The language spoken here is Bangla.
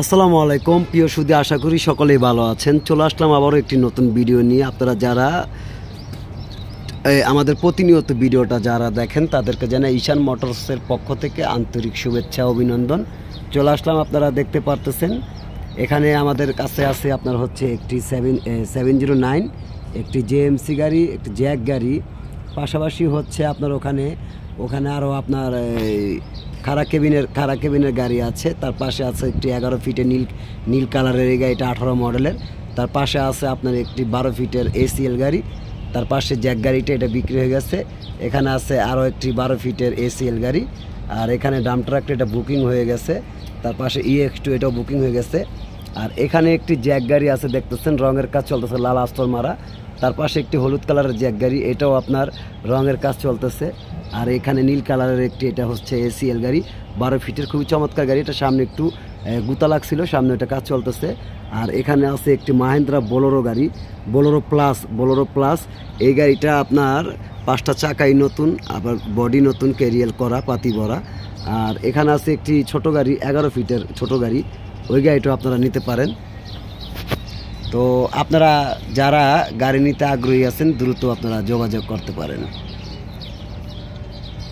আসসালামু আলাইকুম প্রিয় সুধী, আশা করি সকলেই ভালো আছেন। চলে আসলাম আবারও একটি নতুন ভিডিও নিয়ে। আপনারা যারা আমাদের প্রতিনিয়ত ভিডিওটা যারা দেখেন তাদেরকে জানাই ঈশান মোটরসের পক্ষ থেকে আন্তরিক শুভেচ্ছা অভিনন্দন। চলে আসলাম, আপনারা দেখতে পারতেছেন এখানে আমাদের কাছে আছে আপনার হচ্ছে একটি 709, একটি জেএমসি গাড়ি, একটি জ্যাক গাড়ি, পাশাপাশি হচ্ছে আপনার ওখানে আরও আপনার খাড়া কেবিনের গাড়ি আছে। তার পাশে আছে একটি 11 ফিটের নীল কালারের এই গাড়িটা 18 মডেলের। তার পাশে আছে আপনার একটি 12 ফিটের এসিএল গাড়ি। তার পাশে জ্যাক গাড়িটা এটা বিক্রি হয়ে গেছে। এখানে আছে আরও একটি 12 ফিটের এসিএল গাড়ি। আর এখানে ডাম ট্রাকটা এটা বুকিং হয়ে গেছে। তার পাশে EX2 এটাও বুকিং হয়ে গেছে। আর এখানে একটি জ্যাক গাড়ি আছে, দেখতেছেন রঙের কাজ চলতেছে, লাল আস্তর মারা। তার পাশে একটি হলুদ কালারের জ্যাক গাড়ি, এটাও আপনার রঙের কাজ চলতেছে। আর এখানে নীল কালারের একটি, এটা হচ্ছে এসিএল গাড়ি, 12 ফিটের, খুবই চমৎকার গাড়ি। এটা সামনে একটু গুতা লাগছিল, সামনে এটা কাজ চলতেছে। আর এখানে আছে একটি মাহিন্দ্রা বোলেরো গাড়ি, বোলেরো প্লাস। এই গাড়িটা আপনার 5টা চাকাই নতুন, আবার বডি নতুন, ক্যারিয়াল করা, পাতি ভরা। আর এখানে আছে একটি ছোট গাড়ি, 11 ফিটের ছোট গাড়ি, ওই গাড়িটাও আপনারা নিতে পারেন। তো আপনারা যারা গাড়ি নিতে আগ্রহী আছেন দ্রুত আপনারা যোগাযোগ করতে পারেন।